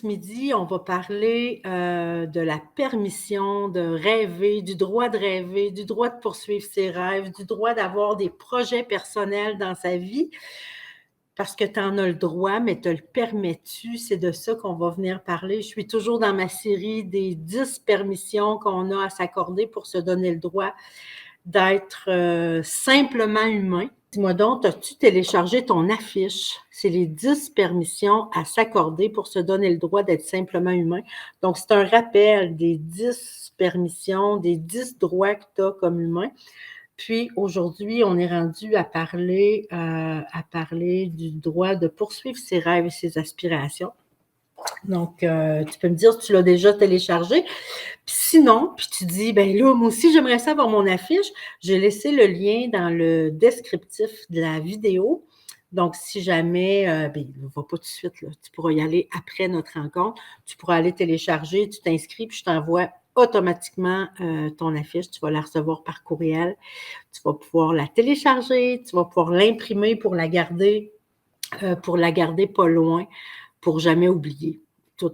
ce midi, on va parler de la permission de rêver, du droit de poursuivre ses rêves, du droit d'avoir des projets personnels dans sa vie, parce que tu en as le droit, mais te le permets-tu? C'est de ça qu'on va venir parler. Je suis toujours dans ma série des 10 permissions qu'on a à s'accorder pour se donner le droit d'être simplement humain. Dis-moi donc, as-tu téléchargé ton affiche? C'est les 10 permissions à s'accorder pour se donner le droit d'être simplement humain. Donc, c'est un rappel des 10 permissions, des 10 droits que tu as comme humain. Puis, aujourd'hui, on est rendu à parler du droit de poursuivre ses rêves et ses aspirations. Donc, tu peux me dire si tu l'as déjà téléchargé. Puis sinon, puis tu dis, ben là, moi aussi, j'aimerais ça avoir mon affiche. J'ai laissé le lien dans le descriptif de la vidéo. Donc, si jamais, ben, ne va pas tout de suite, là. Tu pourras y aller après notre rencontre. Tu pourras aller télécharger, tu t'inscris, puis je t'envoie automatiquement ton affiche. Tu vas la recevoir par courriel. Tu vas pouvoir la télécharger, tu vas pouvoir l'imprimer pour la garder pas loin, pour jamais oublier tous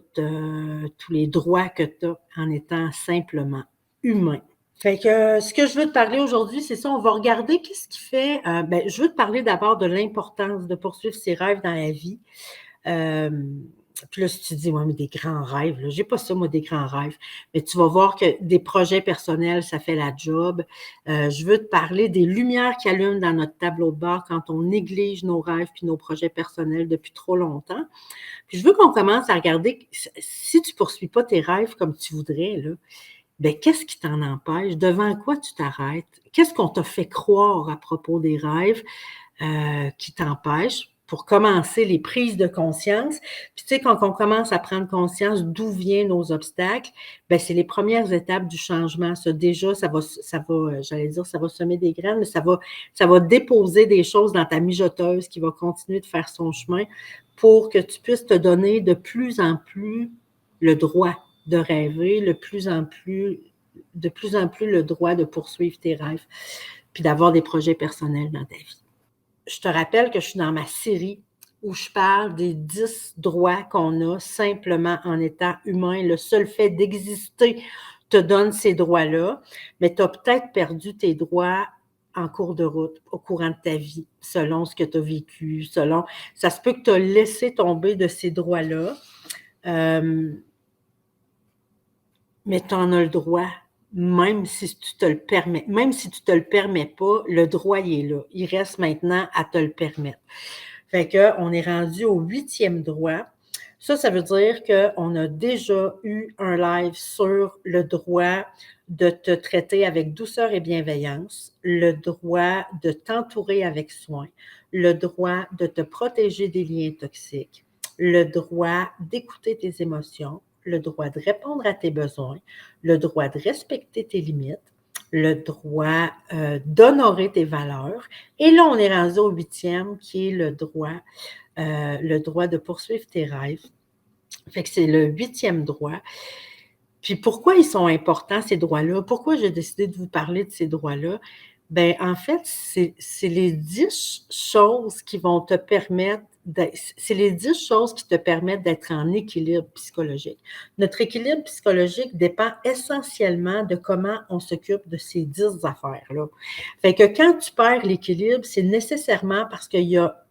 les droits que tu as en étant simplement humain. Fait que ce que je veux te parler aujourd'hui, c'est ça, on va regarder qu'est-ce qui fait. Je veux te parler d'abord de l'importance de poursuivre ses rêves dans la vie. Puis là, si tu dis, moi, mais des grands rêves, là, j'ai pas ça, moi, des grands rêves. Mais tu vas voir que des projets personnels, ça fait la job. Je veux te parler des lumières qui allument dans notre tableau de bord quand on néglige nos rêves puis nos projets personnels depuis trop longtemps. Puis je veux qu'on commence à regarder, si tu ne poursuis pas tes rêves comme tu voudrais, là, ben, qu'est-ce qui t'en empêche? Devant quoi tu t'arrêtes? Qu'est-ce qu'on t'a fait croire à propos des rêves qui t'empêchent? Pour commencer les prises de conscience. Puis tu sais, quand on commence à prendre conscience d'où viennent nos obstacles, ben c'est les premières étapes du changement. Ça, déjà, ça va, j'allais dire, ça va semer des graines, mais ça va déposer des choses dans ta mijoteuse qui va continuer de faire son chemin pour que tu puisses te donner de plus en plus le droit de rêver, de plus en plus le droit de poursuivre tes rêves, puis d'avoir des projets personnels dans ta vie. Je te rappelle que je suis dans ma série où je parle des 10 droits qu'on a simplement en étant humain. Le seul fait d'exister te donne ces droits-là, mais tu as peut-être perdu tes droits en cours de route, au courant de ta vie, selon ce que tu as vécu, ça se peut que tu as laissé tomber de ces droits-là, mais tu en as le droit. Même si tu te le permets, même si tu te le permets pas, le droit, il est là. Il reste maintenant à te le permettre. Fait qu'on est rendu au 8e droit. Ça veut dire qu'on a déjà eu un live sur le droit de te traiter avec douceur et bienveillance, le droit de t'entourer avec soin, le droit de te protéger des liens toxiques, le droit d'écouter tes émotions, le droit de répondre à tes besoins, le droit de respecter tes limites, le droit d'honorer tes valeurs. Et là, on est rendu au 8e, qui est le droit de poursuivre tes rêves. Fait que c'est le 8e droit. Puis pourquoi ils sont importants, ces droits-là? Pourquoi j'ai décidé de vous parler de ces droits-là? Bien, en fait, c'est les 10 choses qui vont te permettre c'est les 10 choses qui te permettent d'être en équilibre psychologique. Notre équilibre psychologique dépend essentiellement de comment on s'occupe de ces 10 affaires-là. Fait que quand tu perds l'équilibre, c'est nécessairement parce qu'il y a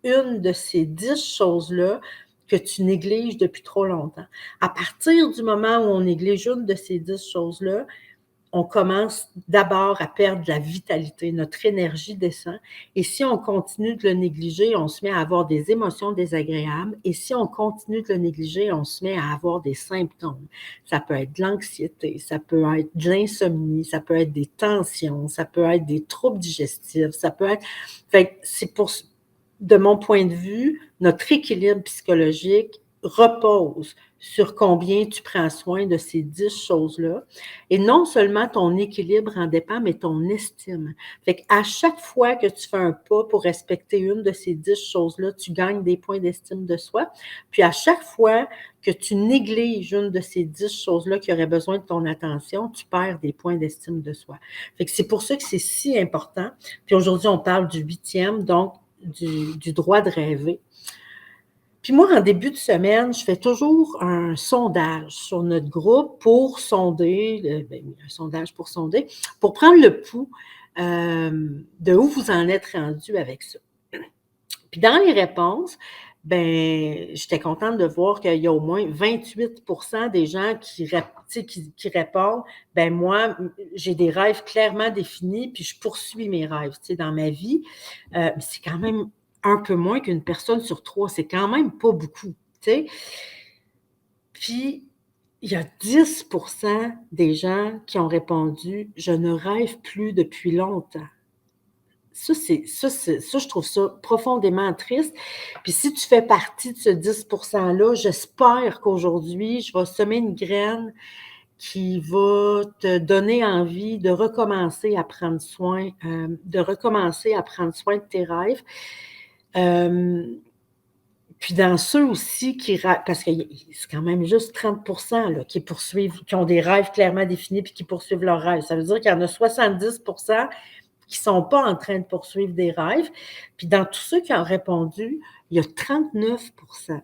une de ces 10 choses-là que tu négliges depuis trop longtemps. À partir du moment où on néglige une de ces 10 choses-là, on commence d'abord à perdre de la vitalité, notre énergie descend. Et si on continue de le négliger, on se met à avoir des émotions désagréables. Et si on continue de le négliger, on se met à avoir des symptômes. Ça peut être de l'anxiété, ça peut être de l'insomnie, ça peut être des tensions, ça peut être des troubles digestifs, ça peut être... Fait que c'est pour, de mon point de vue, notre équilibre psychologique repose sur combien tu prends soin de ces 10 choses-là. Et non seulement ton équilibre en dépend, mais ton estime. Fait qu'à chaque fois que tu fais un pas pour respecter une de ces 10 choses-là, tu gagnes des points d'estime de soi. Puis à chaque fois que tu négliges une de ces 10 choses-là qui auraient besoin de ton attention, tu perds des points d'estime de soi. Fait que c'est pour ça que c'est si important. Puis aujourd'hui, on parle du 8e, donc du droit de rêver. Puis moi, en début de semaine, je fais toujours un sondage sur notre groupe pour sonder, un sondage pour prendre le pouls de où vous en êtes rendu avec ça. Puis dans les réponses, j'étais contente de voir qu'il y a au moins 28% des gens qui répondent, moi, j'ai des rêves clairement définis, puis je poursuis mes rêves, dans ma vie. C'est quand même un peu moins qu'une personne sur 3, c'est quand même pas beaucoup, tu sais. Puis, il y a 10% des gens qui ont répondu: « Je ne rêve plus depuis longtemps ». Ça, je trouve ça profondément triste. Puis si tu fais partie de ce 10%-là, j'espère qu'aujourd'hui, je vais semer une graine qui va te donner envie de recommencer à prendre soin, de tes rêves. Puis dans ceux aussi parce que c'est quand même juste 30% là, qui ont des rêves clairement définis puis qui poursuivent leurs rêves. Ça veut dire qu'il y en a 70% qui ne sont pas en train de poursuivre des rêves. Puis dans tous ceux qui ont répondu, il y a 39%. Ça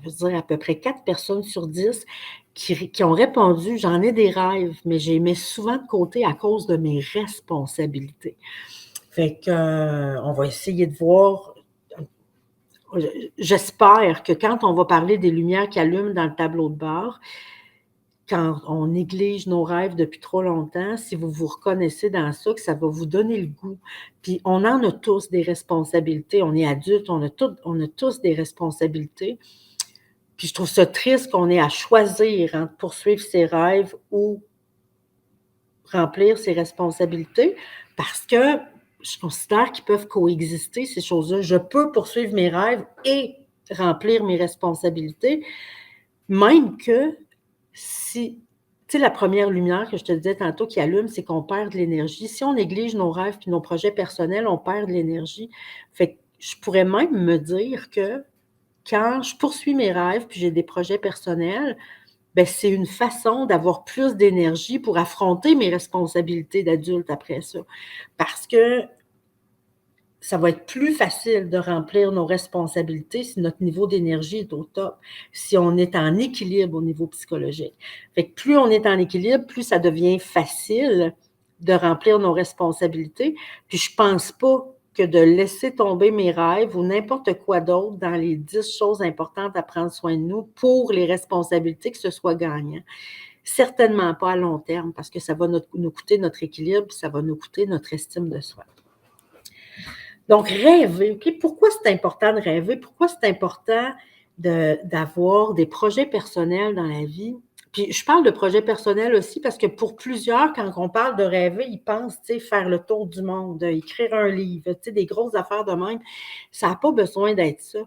veut dire à peu près 4 personnes sur 10 qui ont répondu « J'en ai des rêves, mais je les mets souvent de côté à cause de mes responsabilités. » Fait que, on va essayer de voir. J'espère que quand on va parler des lumières qui allument dans le tableau de bord, quand on néglige nos rêves depuis trop longtemps, si vous vous reconnaissez dans ça, que ça va vous donner le goût. Puis on en a tous des responsabilités. On est adultes, on a tous des responsabilités. Puis je trouve ça triste qu'on ait à choisir entre poursuivre ses rêves ou remplir ses responsabilités, parce que je considère qu'ils peuvent coexister, ces choses-là. Je peux poursuivre mes rêves et remplir mes responsabilités, même que si, tu sais, la première lumière que je te disais tantôt qui allume, c'est qu'on perd de l'énergie. Si on néglige nos rêves puis nos projets personnels, on perd de l'énergie. Fait que je pourrais même me dire que quand je poursuis mes rêves puis j'ai des projets personnels, c'est une façon d'avoir plus d'énergie pour affronter mes responsabilités d'adulte après ça. Parce que ça va être plus facile de remplir nos responsabilités si notre niveau d'énergie est au top, si on est en équilibre au niveau psychologique. Fait que plus on est en équilibre, plus ça devient facile de remplir nos responsabilités. Puis je pense pas que de laisser tomber mes rêves ou n'importe quoi d'autre dans les 10 choses importantes à prendre soin de nous pour les responsabilités, que ce soit gagnant. Certainement pas à long terme, parce que ça va nous coûter notre équilibre, puis ça va nous coûter notre estime de soi. Donc, rêver, OK? Pourquoi c'est important de rêver? Pourquoi c'est important d'avoir des projets personnels dans la vie? Puis, je parle de projets personnels aussi parce que pour plusieurs, quand on parle de rêver, ils pensent, tu sais, faire le tour du monde, écrire un livre, tu sais, des grosses affaires de même. Ça n'a pas besoin d'être ça.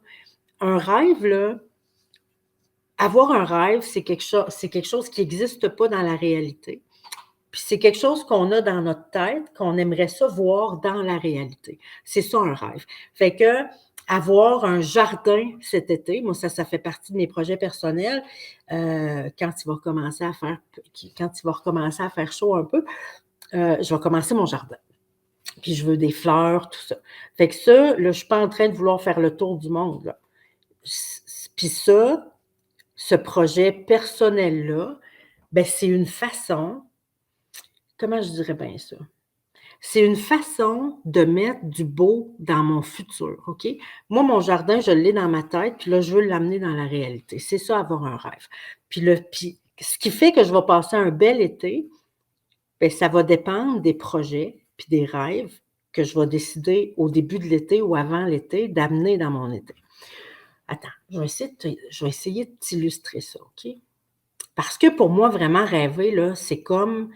Un rêve, là, avoir un rêve, c'est quelque chose qui n'existe pas dans la réalité. Puis c'est quelque chose qu'on a dans notre tête, qu'on aimerait ça voir dans la réalité. C'est ça un rêve. Fait que avoir un jardin cet été, moi ça fait partie de mes projets personnels, quand il va recommencer à faire chaud un peu, je vais commencer mon jardin. Puis je veux des fleurs, tout ça. Fait que ça, là, je ne suis pas en train de vouloir faire le tour du monde, là. Puis ça, ce projet personnel-là, c'est une façon. Comment je dirais bien ça? C'est une façon de mettre du beau dans mon futur, OK? Moi, mon jardin, je l'ai dans ma tête, puis là, je veux l'amener dans la réalité. C'est ça, avoir un rêve. Puis ce qui fait que je vais passer un bel été, ça va dépendre des projets puis des rêves que je vais décider au début de l'été ou avant l'été d'amener dans mon été. Attends, je vais essayer de t'illustrer ça, OK? Parce que pour moi, vraiment rêver, là, c'est comme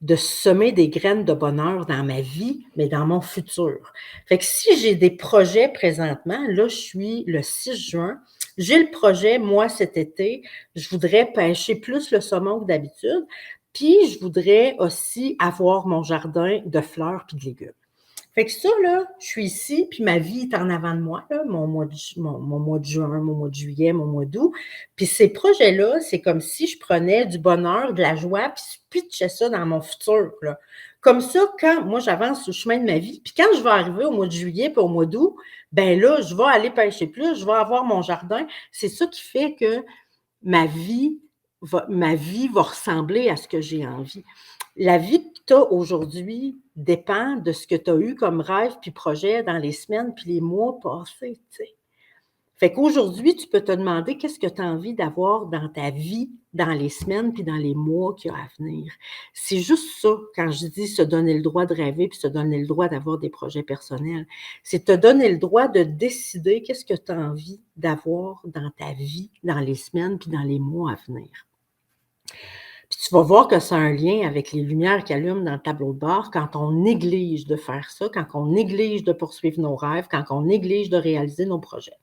de semer des graines de bonheur dans ma vie, mais dans mon futur. Fait que si j'ai des projets présentement, là, je suis le 6 juin, j'ai le projet, moi, cet été, je voudrais pêcher plus le saumon que d'habitude, puis je voudrais aussi avoir mon jardin de fleurs puis de légumes. Fait que ça, là, je suis ici, puis ma vie est en avant de moi, là, mon mois de juin, mon mois de juillet, mon mois d'août. Puis ces projets-là, c'est comme si je prenais du bonheur, de la joie, puis je pitchais ça dans mon futur, là. comme ça, quand moi, j'avance sur le chemin de ma vie, puis quand je vais arriver au mois de juillet puis au mois d'août, ben là, je vais aller pêcher plus, je vais avoir mon jardin. C'est ça qui fait que ma vie va ressembler à ce que j'ai envie. La vie que tu as aujourd'hui dépend de ce que tu as eu comme rêve puis projet dans les semaines puis les mois passés, tu sais. Fait qu'aujourd'hui, tu peux te demander qu'est-ce que tu as envie d'avoir dans ta vie, dans les semaines puis dans les mois qui ont à venir. C'est juste ça, quand je dis se donner le droit de rêver puis se donner le droit d'avoir des projets personnels. C'est te donner le droit de décider qu'est-ce que tu as envie d'avoir dans ta vie, dans les semaines puis dans les mois à venir. Puis tu vas voir que ça a un lien avec les lumières qui allument dans le tableau de bord quand on néglige de faire ça, quand on néglige de poursuivre nos rêves, quand on néglige de réaliser nos projets.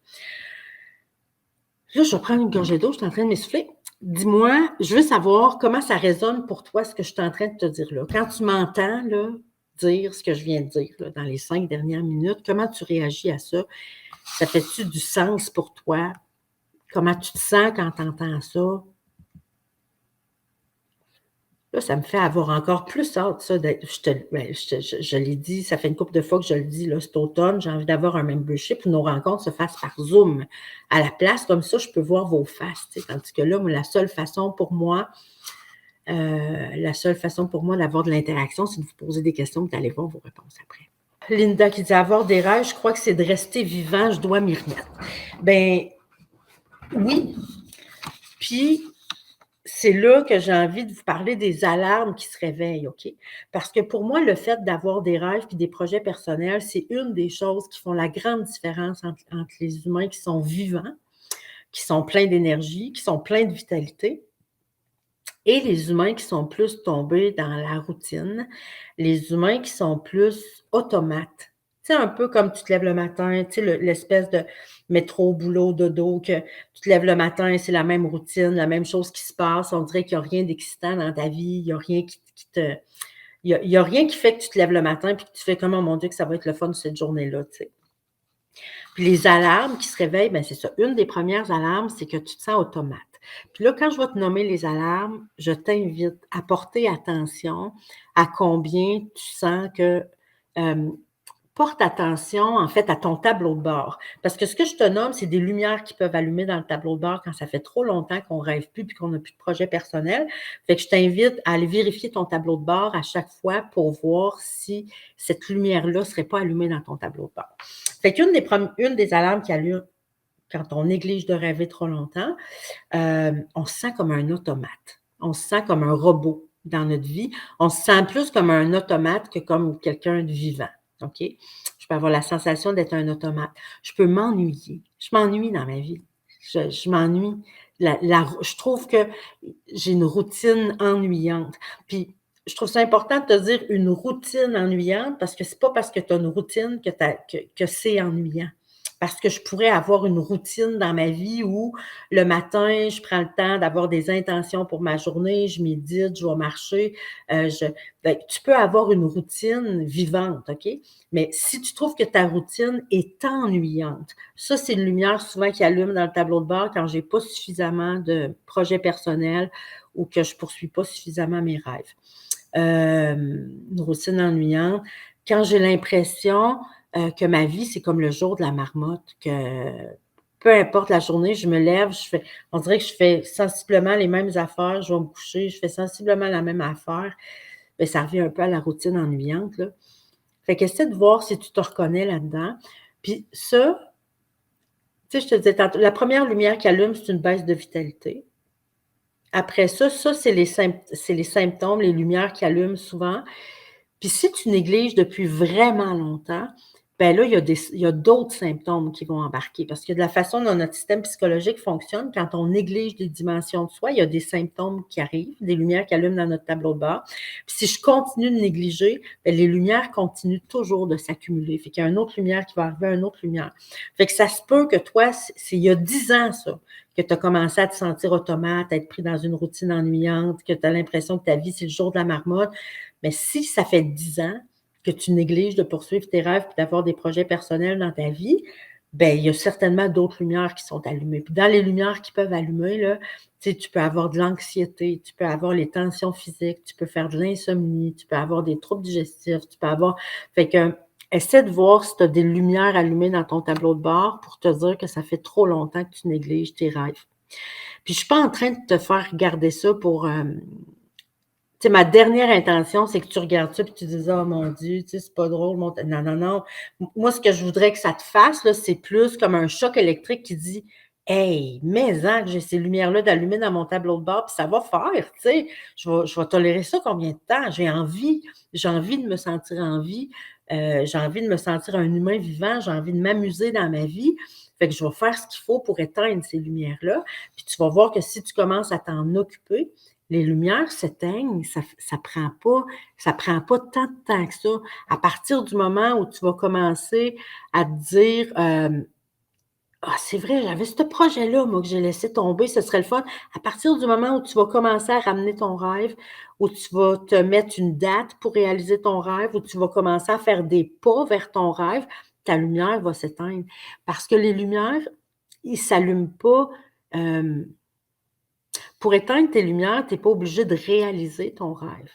Là, je vais prendre une gorgée d'eau, je suis en train de m'essouffler. Dis-moi, je veux savoir comment ça résonne pour toi, ce que je suis en train de te dire là. Quand tu m'entends là, dire ce que je viens de dire là, dans les 5 dernières minutes, comment tu réagis à ça? Ça fait-tu du sens pour toi? Comment tu te sens quand tu entends ça? Là, ça me fait avoir encore plus hâte, ça, je l'ai dit, ça fait une couple de fois que je le dis, là, cet automne, j'ai envie d'avoir un membership où nos rencontres se fassent par Zoom. À la place, comme ça, je peux voir vos faces, tu sais, tandis que là, moi, la seule façon pour moi d'avoir de l'interaction, c'est de vous poser des questions et d'aller voir vos réponses après. Linda qui dit « Avoir des rêves, je crois que c'est de rester vivant, je dois m'y remettre. » Ben oui, puis c'est là que j'ai envie de vous parler des alarmes qui se réveillent, OK? Parce que pour moi, le fait d'avoir des rêves puis des projets personnels, c'est une des choses qui font la grande différence entre les humains qui sont vivants, qui sont pleins d'énergie, qui sont pleins de vitalité, et les humains qui sont plus tombés dans la routine, les humains qui sont plus automates. Tu sais, un peu comme tu te lèves le matin, tu sais, l'espèce de métro, boulot, dodo, que tu te lèves le matin, c'est la même routine, la même chose qui se passe. On dirait qu'il n'y a rien d'excitant dans ta vie, il n'y a rien qui te. Il y a rien qui fait que tu te lèves le matin puis que tu fais comme, oh mon Dieu, que ça va être le fun cette journée-là, tu sais. Puis les alarmes qui se réveillent, ben c'est ça. Une des premières alarmes, c'est que tu te sens automate. Puis là, quand je vais te nommer les alarmes, je t'invite à porter attention à combien tu sens que porte attention, en fait, à ton tableau de bord. Parce que ce que je te nomme, c'est des lumières qui peuvent allumer dans le tableau de bord quand ça fait trop longtemps qu'on ne rêve plus puis qu'on n'a plus de projet personnel. Fait que je t'invite à aller vérifier ton tableau de bord à chaque fois pour voir si cette lumière-là ne serait pas allumée dans ton tableau de bord. Fait qu'une des alarmes qui allume quand on néglige de rêver trop longtemps, on se sent comme un automate. On se sent comme un robot dans notre vie. On se sent plus comme un automate que comme quelqu'un de vivant. OK? Je peux avoir la sensation d'être un automate. Je peux m'ennuyer. Je m'ennuie dans ma vie. Je m'ennuie. Je trouve que j'ai une routine ennuyante. Puis, je trouve ça important de te dire une routine ennuyante parce que c'est pas parce que tu as une routine que c'est ennuyant. Parce que je pourrais avoir une routine dans ma vie où le matin, je prends le temps d'avoir des intentions pour ma journée, je médite, je vais marcher. Tu peux avoir une routine vivante, OK? Mais si tu trouves que ta routine est ennuyante, ça, c'est une lumière souvent qui allume dans le tableau de bord quand je n'ai pas suffisamment de projets personnels ou que je ne poursuis pas suffisamment mes rêves. Une routine ennuyante. Quand j'ai l'impression que ma vie, c'est comme le jour de la marmotte, que peu importe la journée, je me lève, on dirait que je fais sensiblement les mêmes affaires, je vais me coucher, je fais sensiblement la même affaire. Bien, ça revient un peu à la routine ennuyante, là. Fait qu'essaie de voir si tu te reconnais là-dedans. Puis ça, tu sais, je te disais tantôt, la première lumière qui allume, c'est une baisse de vitalité. Après ça, c'est les symptômes, les lumières qui allument souvent. Puis si tu négliges depuis vraiment longtemps, ben là, il y a d'autres symptômes qui vont embarquer. Parce que de la façon dont notre système psychologique fonctionne, quand on néglige des dimensions de soi, il y a des symptômes qui arrivent, des lumières qui allument dans notre tableau de bord. Puis si je continue de négliger, ben les lumières continuent toujours de s'accumuler. Fait qu'il y a une autre lumière qui va arriver, une autre lumière. Fait que ça se peut que toi, c'est il y a 10 ans, ça, que tu as commencé à te sentir automate, à être pris dans une routine ennuyante, que tu as l'impression que ta vie, c'est le jour de la marmotte. Mais si ça fait 10 ans que tu négliges de poursuivre tes rêves et d'avoir des projets personnels dans ta vie, ben, il y a certainement d'autres lumières qui sont allumées. Puis dans les lumières qui peuvent allumer, là, tu sais, tu peux avoir de l'anxiété, tu peux avoir les tensions physiques, tu peux faire de l'insomnie, tu peux avoir des troubles digestifs, tu peux avoir fait que, essaie de voir si tu as des lumières allumées dans ton tableau de bord pour te dire que ça fait trop longtemps que tu négliges tes rêves. Puis je suis pas en train de te faire regarder ça pour, tu sais, ma dernière intention, c'est que tu regardes ça puis tu dises: «Oh mon Dieu, tu sais, c'est pas drôle mon» non, non, non. Moi, ce que je voudrais que ça te fasse, là, c'est plus comme un choc électrique qui dit: «Hey, mais-en que j'ai ces lumières-là d'allumer dans mon tableau de bord, puis ça va faire, tu sais. Je vais tolérer ça combien de temps? J'ai envie de me sentir en vie, j'ai envie de me sentir un humain vivant, j'ai envie de m'amuser dans ma vie. Fait que je vais faire ce qu'il faut pour éteindre ces lumières-là». Puis tu vas voir que si tu commences à t'en occuper, les lumières s'éteignent, ça prend pas tant de temps que ça. À partir du moment où tu vas commencer à te dire, «Ah, c'est vrai, j'avais ce projet-là, moi, que j'ai laissé tomber, ce serait le fun». À partir du moment où tu vas commencer à ramener ton rêve, où tu vas te mettre une date pour réaliser ton rêve, où tu vas commencer à faire des pas vers ton rêve, ta lumière va s'éteindre. Parce que les lumières, ils s'allument pas, hem pour éteindre tes lumières, tu es pas obligé de réaliser ton rêve.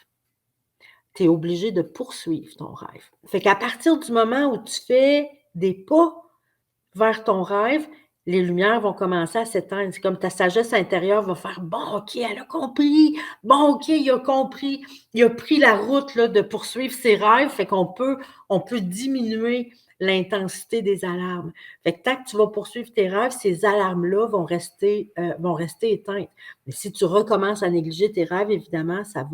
Tu es obligé de poursuivre ton rêve. Fait qu'à partir du moment où tu fais des pas vers ton rêve, les lumières vont commencer à s'éteindre. C'est comme ta sagesse intérieure va faire: «Bon, OK, elle a compris. Bon, OK, il a compris. Il a pris la route, là, de poursuivre ses rêves». Fait qu'on peut diminuer l'intensité des alarmes. Fait que tant que tu vas poursuivre tes rêves, ces alarmes-là vont rester éteintes. Mais si tu recommences à négliger tes rêves, évidemment, ça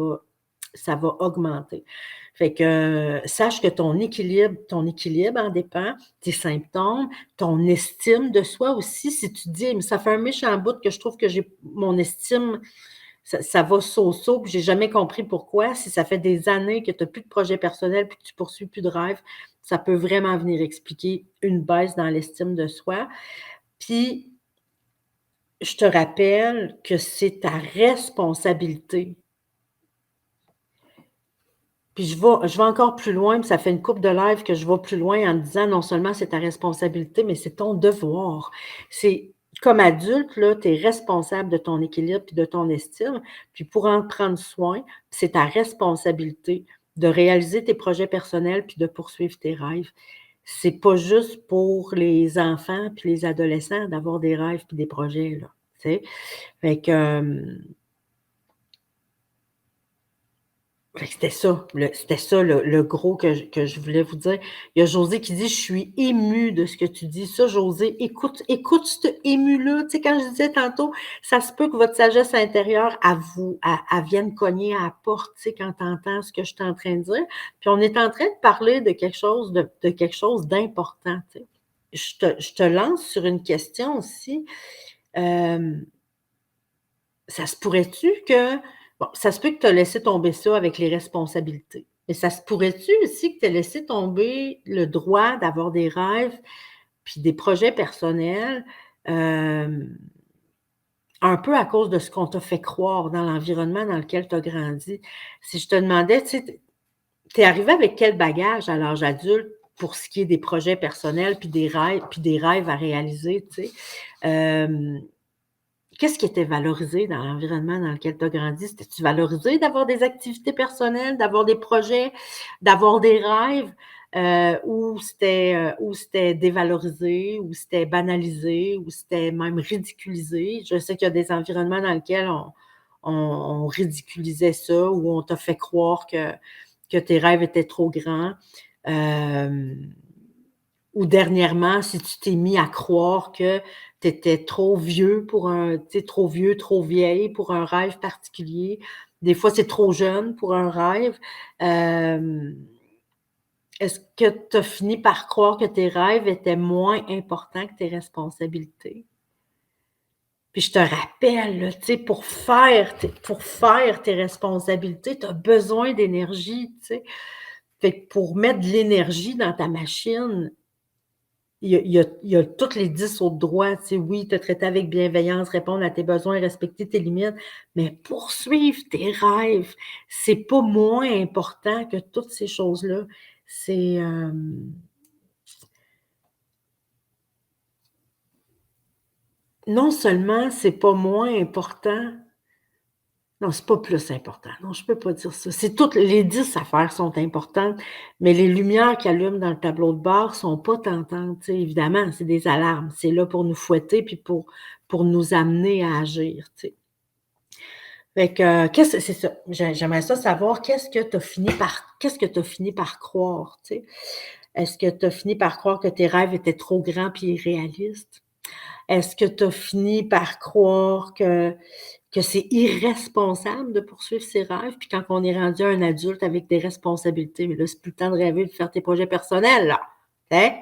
va augmenter. Fait que, sache que ton équilibre en dépend, tes symptômes, ton estime de soi aussi. Si tu te dis: «Mais ça fait un méchant bout que je trouve que j'ai mon estime, ça va so-so, puis j'ai jamais compris pourquoi». Si ça fait des années que tu as plus de projet personnel, puis que tu poursuis plus de rêves, ça peut vraiment venir expliquer une baisse dans l'estime de soi. Puis, je te rappelle que c'est ta responsabilité. Puis je vais encore plus loin, puis ça fait une couple de lives que je vais plus loin en disant: «Non seulement c'est ta responsabilité, mais c'est ton devoir». C'est comme adulte, là, tu es responsable de ton équilibre puis de ton estime, puis pour en prendre soin, c'est ta responsabilité de réaliser tes projets personnels puis de poursuivre tes rêves. C'est pas juste pour les enfants puis les adolescents d'avoir des rêves puis des projets, là, tu sais? Fait que, fait que c'était ça le gros que je voulais vous dire. Il y a Josée qui dit: «Je suis émue de ce que tu dis». Ça, Josée, écoute cet ému-là. Tu sais, quand je disais tantôt, ça se peut que votre sagesse intérieure, elle vienne cogner à la porte, tu sais, quand tu entends ce que je suis en train de dire. Puis on est en train de parler de quelque chose d'important, tu sais. Je te lance sur une question aussi. Hem Ça se pourrait-tu que bon, ça se peut que tu as laissé tomber ça avec les responsabilités, mais ça se pourrait-tu aussi que tu aies laissé tomber le droit d'avoir des rêves puis des projets personnels, hem, un peu à cause de ce qu'on t'a fait croire dans l'environnement dans lequel tu as grandi? Si je te demandais, tu sais, tu es arrivé avec quel bagage à l'âge adulte pour ce qui est des projets personnels puis des rêves à réaliser, tu sais? Hem Qu'est-ce qui était valorisé dans l'environnement dans lequel tu as grandi? C'était-tu valorisé d'avoir des activités personnelles, d'avoir des projets, d'avoir des rêves, ou c'était dévalorisé, ou c'était banalisé, ou c'était même ridiculisé? Je sais qu'il y a des environnements dans lesquels on ridiculisait ça, ou on t'a fait croire que tes rêves étaient trop grands. Hem ou dernièrement, si tu t'es mis à croire que tu étais trop vieux pour un tu sais, trop vieux, trop vieille pour un rêve particulier. Des fois, c'est trop jeune pour un rêve. Hem, est-ce que tu as fini par croire que tes rêves étaient moins importants que tes responsabilités? Puis je te rappelle, là, tu sais, pour faire tes responsabilités, tu as besoin d'énergie, tu sais. Fait que pour mettre de l'énergie dans ta machine, il y a toutes les 10 autres droits, tu sais, oui, te traiter avec bienveillance, répondre à tes besoins, respecter tes limites, mais poursuivre tes rêves, c'est pas moins important que toutes ces choses-là. C'est, non seulement c'est pas moins important, non, c'est pas plus important. Non, je peux pas dire ça. C'est toutes les 10 affaires sont importantes, mais les lumières qui allument dans le tableau de bord sont pas tentantes, tu sais, évidemment, c'est des alarmes. C'est là pour nous fouetter puis pour nous amener à agir, tu sais. Fait que, qu'est-ce c'est ça, j'aimerais ça savoir qu'est-ce que tu as fini par croire, tu sais? Est-ce que tu as fini par croire que tes rêves étaient trop grands puis irréalistes? Est-ce que tu as fini par croire que c'est irresponsable de poursuivre ses rêves? Puis quand on est rendu un adulte avec des responsabilités, mais là, c'est plus le temps de rêver, de faire tes projets personnels, là. Hein?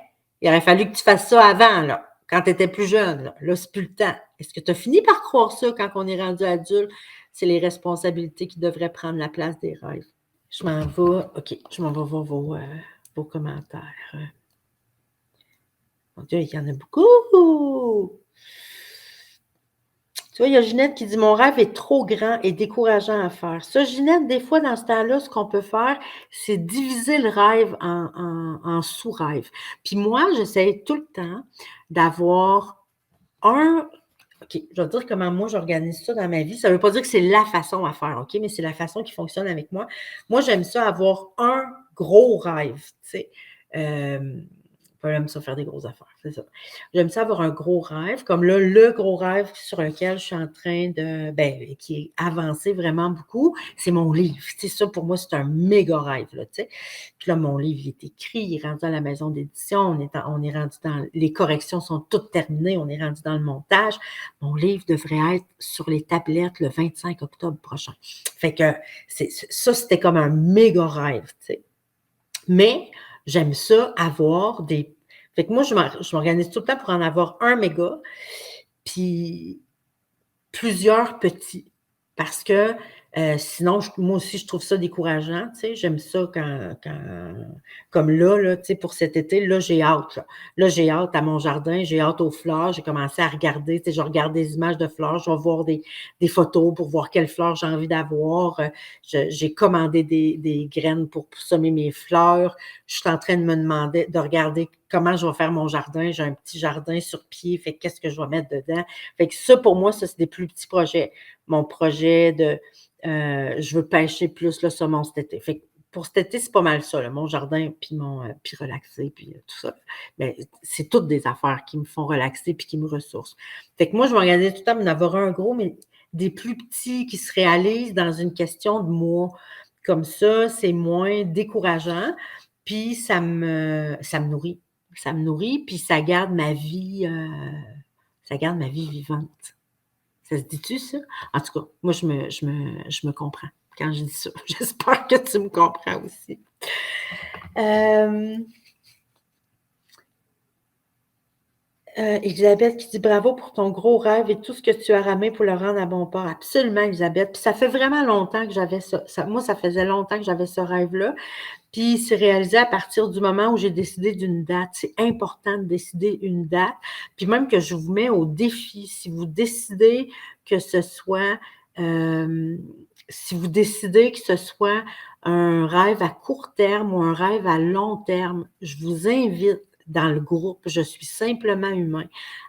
Il aurait fallu que tu fasses ça avant, là, quand tu étais plus jeune, là. Là, c'est plus le temps. Est-ce que tu as fini par croire ça quand on est rendu adulte? C'est les responsabilités qui devraient prendre la place des rêves. Je m'en vais, OK, je m'en vais voir vos commentaires. Mon Dieu, il y en a beaucoup! Tu vois, il y a Ginette qui dit: «Mon rêve est trop grand et décourageant à faire». Ça, Ginette, des fois, dans ce temps-là, ce qu'on peut faire, c'est diviser le rêve en sous-rêves. Puis moi, j'essaie tout le temps d'avoir un OK, je vais te dire comment moi j'organise ça dans ma vie. Ça ne veut pas dire que c'est la façon à faire, OK, mais c'est la façon qui fonctionne avec moi. Moi, j'aime ça avoir un gros rêve, tu sais? Hem, J'aime ça faire des grosses affaires, c'est ça. J'aime ça avoir un gros rêve, comme là, le gros rêve sur lequel je suis en train de ben, qui est avancé vraiment beaucoup, c'est mon livre. Tu sais, ça, pour moi, c'est un méga rêve, là, tu sais? Puis là, mon livre, il est écrit, il est rendu à la maison d'édition, on est rendu dans les corrections sont toutes terminées, on est rendu dans le montage. Mon livre devrait être sur les tablettes le 25 octobre prochain. Fait que ça, c'était comme un méga rêve, tu sais? Mais j'aime ça avoir des fait que moi, je m'organise tout le temps pour en avoir un méga, puis plusieurs petits. Parce que, sinon moi aussi je trouve ça décourageant, tu sais? J'aime ça comme là, tu sais, pour cet été, là, j'ai hâte, là. Là, j'ai hâte à mon jardin, j'ai hâte aux fleurs. J'ai commencé à regarder, tu sais, je regarde des images de fleurs, je vais voir des photos pour voir quelles fleurs j'ai envie d'avoir. J'ai commandé des graines pour semer mes fleurs. Je suis en train de me demander de regarder comment je vais faire mon jardin. J'ai un petit jardin sur pied, fait que qu'est-ce que je vais mettre dedans? Fait que ça, pour moi, ça, c'est des plus petits projets. Mon projet de, je veux pêcher plus le saumon cet été. Fait que pour cet été, c'est pas mal ça, là, mon jardin puis relaxer puis, tout ça. Mais c'est toutes des affaires qui me font relaxer puis qui me ressourcent. Fait que moi, je m'organise tout le temps pour en avoir un gros, mais des plus petits qui se réalisent dans une question de mois. Comme c'est moins décourageant, puis ça me nourrit. Ça me nourrit, puis ça garde ma vie vivante. Ça se dit-tu ça? En tout cas, moi je me comprends quand je dis ça. J'espère que tu me comprends aussi. Hem, Elisabeth qui dit: «Bravo pour ton gros rêve et tout ce que tu as ramé pour le rendre à bon port». Absolument, Elisabeth. Puis ça fait vraiment longtemps que j'avais ça moi, ça faisait longtemps que j'avais ce rêve-là. Puis c'est réalisé à partir du moment où j'ai décidé d'une date. C'est important de décider une date. Puis même que je vous mets au défi, si vous décidez que ce soit, hem, si vous décidez que ce soit un rêve à court terme ou un rêve à long terme, je vous invite dans le groupe «Je suis simplement humain»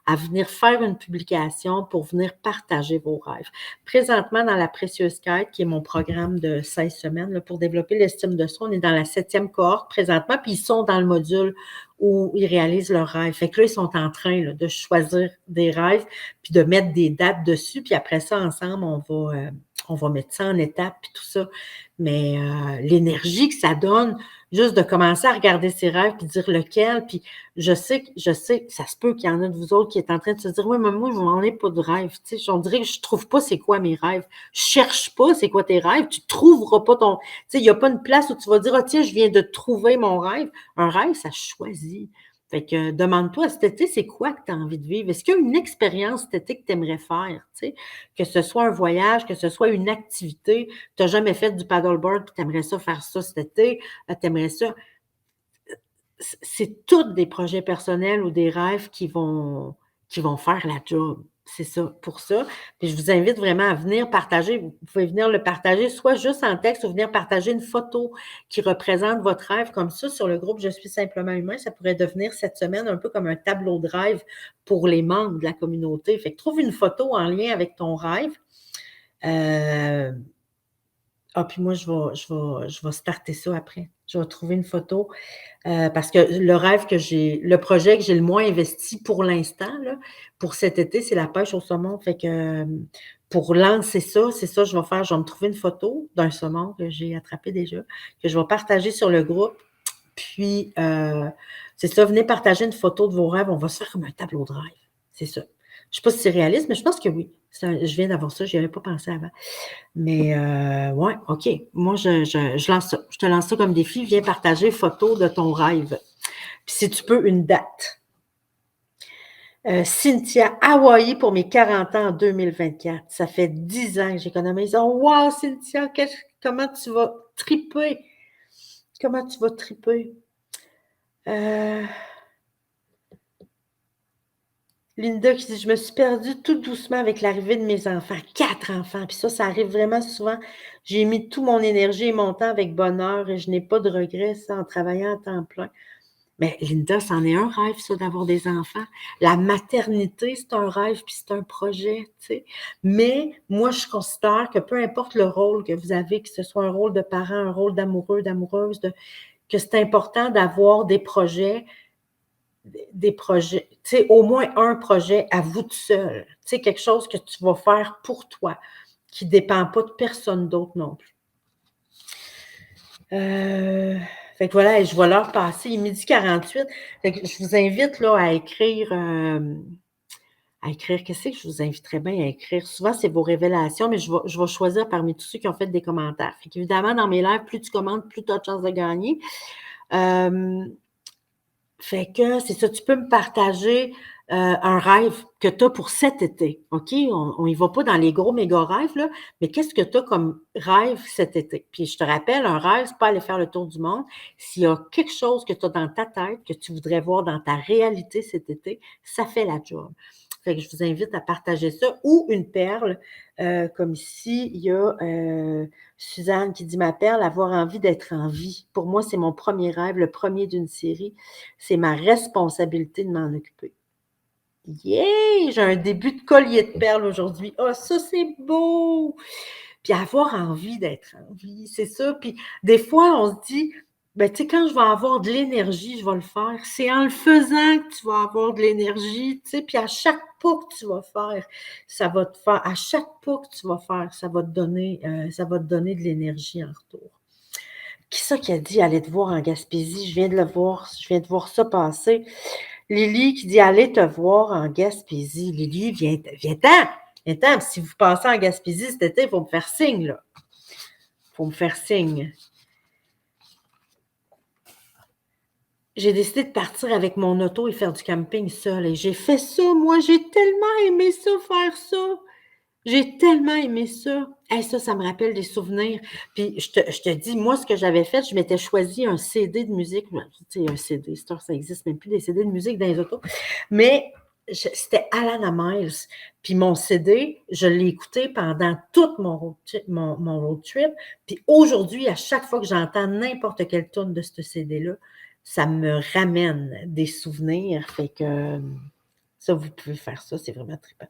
à venir faire une publication pour venir partager vos rêves. Présentement, dans la Précieuse Quête, qui est mon programme de 16 semaines là, pour développer l'estime de soi, on est dans la 7e cohorte présentement, puis ils sont dans le module où ils réalisent leurs rêves. Fait que là, ils sont en train là, de choisir des rêves, puis de mettre des dates dessus, puis après ça, ensemble, on va mettre ça en étapes, puis tout ça. Mais l'énergie que ça donne, juste de commencer à regarder ses rêves, puis dire lequel, puis je sais que ça se peut qu'il y en a de vous autres qui est en train de se dire: «Oui, mais moi, je n'en ai pas de rêve». Tu sais, on dirait que je trouve pas c'est quoi mes rêves. Je cherche pas c'est quoi tes rêves, tu trouveras pas ton tu sais, il y a pas une place où tu vas dire: «Ah tiens, je viens de trouver mon rêve». Un rêve, ça se choisit. Fait que demande-toi cet été, c'est quoi que tu as envie de vivre? Est-ce qu'il y a une expérience cet été que tu aimerais faire, tu sais? Que ce soit un voyage, que ce soit une activité. Tu as jamais fait du paddleboard, puis tu aimerais ça faire ça cet été, tu aimerais ça c'est tous des projets personnels ou des rêves qui vont faire la job. C'est ça, pour ça. Puis je vous invite vraiment à venir partager. Vous pouvez venir le partager, soit juste en texte ou venir partager une photo qui représente votre rêve comme ça sur le groupe Je suis simplement humain. Ça pourrait devenir cette semaine un peu comme un tableau de rêve pour les membres de la communauté. Fait que trouve une photo en lien avec ton rêve. Puis moi, je vais starter ça après. Je vais trouver une photo parce que le projet que j'ai le moins investi pour l'instant, là, pour cet été, c'est la pêche au saumon. Fait que pour lancer ça, c'est ça que je vais faire. Je vais me trouver une photo d'un saumon que j'ai attrapé déjà, que je vais partager sur le groupe. Puis, c'est ça, venez partager une photo de vos rêves. On va se faire comme un tableau de rêve. C'est ça. Je ne sais pas si c'est réaliste, mais je pense que oui. Je viens d'avoir ça, je n'y avais pas pensé avant. Mais ouais, OK. Moi, je lance ça. Je te lance ça comme défi. Viens partager photo de ton rêve. Puis si tu peux, une date. Cynthia, Hawaï pour mes 40 ans en 2024. Ça fait 10 ans que j'économise. Oh, wow, Cynthia, comment tu vas triper? Comment tu vas triper? Linda qui dit, je me suis perdue tout doucement avec l'arrivée de mes enfants. 4 enfants. Puis ça arrive vraiment souvent. J'ai mis toute mon énergie et mon temps avec bonheur et je n'ai pas de regrets, ça, en travaillant à temps plein. Mais Linda, c'en est un rêve, ça, d'avoir des enfants. La maternité, c'est un rêve, puis c'est un projet, tu sais. Mais moi, je considère que peu importe le rôle que vous avez, que ce soit un rôle de parent, un rôle d'amoureux, d'amoureuse, que c'est important d'avoir des projets, tu sais, au moins un projet à vous tout seul. Tu sais, quelque chose que tu vas faire pour toi, qui ne dépend pas de personne d'autre non plus. Fait que voilà, et je vais leur passer. Il est 12h48. Fait que je vous invite là, à écrire. Qu'est-ce que je vous inviterais bien à écrire? Souvent, c'est vos révélations, mais je vais choisir parmi tous ceux qui ont fait des commentaires. Fait qu'évidemment, dans mes lives, plus tu commentes, plus tu as de chances de gagner. Fait que c'est ça, tu peux me partager un rêve que tu as pour cet été, OK? On y va pas dans les gros méga rêves, là, mais qu'est-ce que tu as comme rêve cet été? Puis je te rappelle, un rêve, c'est pas aller faire le tour du monde. S'il y a quelque chose que tu as dans ta tête, que tu voudrais voir dans ta réalité cet été, ça fait la job. Fait que je vous invite à partager ça ou une perle, comme ici, il y a Suzanne qui dit: «Ma perle, avoir envie d'être en vie. Pour moi, c'est mon premier rêve, le premier d'une série. C'est ma responsabilité de m'en occuper.» Yeah! J'ai un début de collier de perles aujourd'hui. Ah, ça, c'est beau! Puis avoir envie d'être en vie, c'est ça. Puis des fois, on se dit, ben, tu sais, quand je vais avoir de l'énergie, je vais le faire. C'est en le faisant que tu vas avoir de l'énergie, tu sais. Puis à chaque pas que tu vas faire, ça va te faire, à chaque pas que tu vas faire, ça va te donner de l'énergie en retour. Qui ça qui a dit aller te voir en Gaspésie? Je viens de le voir, je viens de voir ça passer. Lily qui dit aller te voir en Gaspésie. Lily, viens-t'en! Viens-t'en! Si vous passez en Gaspésie cet été, il faut me faire signe, là. Il faut me faire signe. J'ai décidé de partir avec mon auto et faire du camping seul. Et j'ai fait ça, moi. J'ai tellement aimé ça, faire ça. J'ai tellement aimé ça. Hey, ça me rappelle des souvenirs. Puis je te dis, moi, ce que j'avais fait, je m'étais choisi un CD de musique. Tu sais, un CD, ça existe même plus, des CD de musique dans les autos. Mais c'était Alana Miles. Puis mon CD, je l'ai écouté pendant tout mon road trip. Puis aujourd'hui, à chaque fois que j'entends n'importe quelle tune de ce CD-là, ça me ramène des souvenirs. Fait que ça, vous pouvez faire ça, c'est vraiment trippant.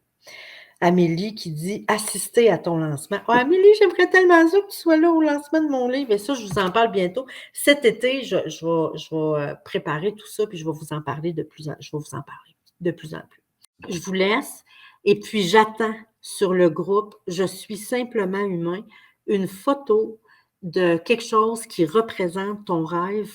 Amélie qui dit assister à ton lancement. Oh, Amélie, j'aimerais tellement ça que tu sois là au lancement de mon livre. Et ça, je vous en parle bientôt. Cet été, je vais préparer tout ça, puis je vais vous en parler de plus en plus. Je vous laisse. Et puis, j'attends sur le groupe Je suis simplement humain une photo de quelque chose qui représente ton rêve,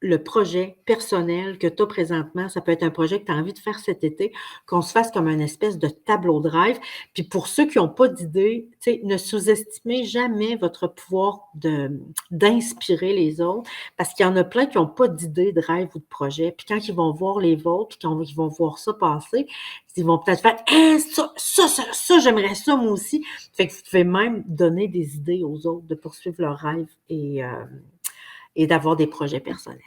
le projet personnel que tu as présentement. Ça peut être un projet que tu as envie de faire cet été, qu'on se fasse comme une espèce de tableau de rêve. Puis pour ceux qui n'ont pas d'idée, ne sous-estimez jamais votre pouvoir d'inspirer les autres, parce qu'il y en a plein qui n'ont pas d'idée de rêve ou de projet. Puis quand ils vont voir les vôtres, puis quand ils vont voir ça passer, ils vont peut-être faire hein, ça, j'aimerais ça moi aussi. Fait que vous pouvez même donner des idées aux autres de poursuivre leurs rêves et d'avoir des projets personnels.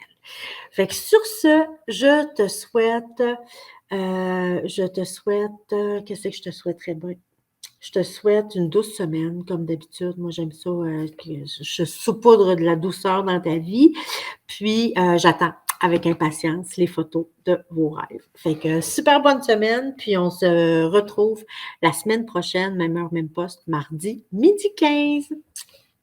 Fait que sur ce, qu'est-ce que je te souhaiterais bien? Je te souhaite une douce semaine, comme d'habitude. Moi, j'aime ça, que je saupoudre de la douceur dans ta vie. Puis, j'attends avec impatience les photos de vos rêves. Fait que super bonne semaine, puis on se retrouve la semaine prochaine, même heure, même poste, mardi, 12h15.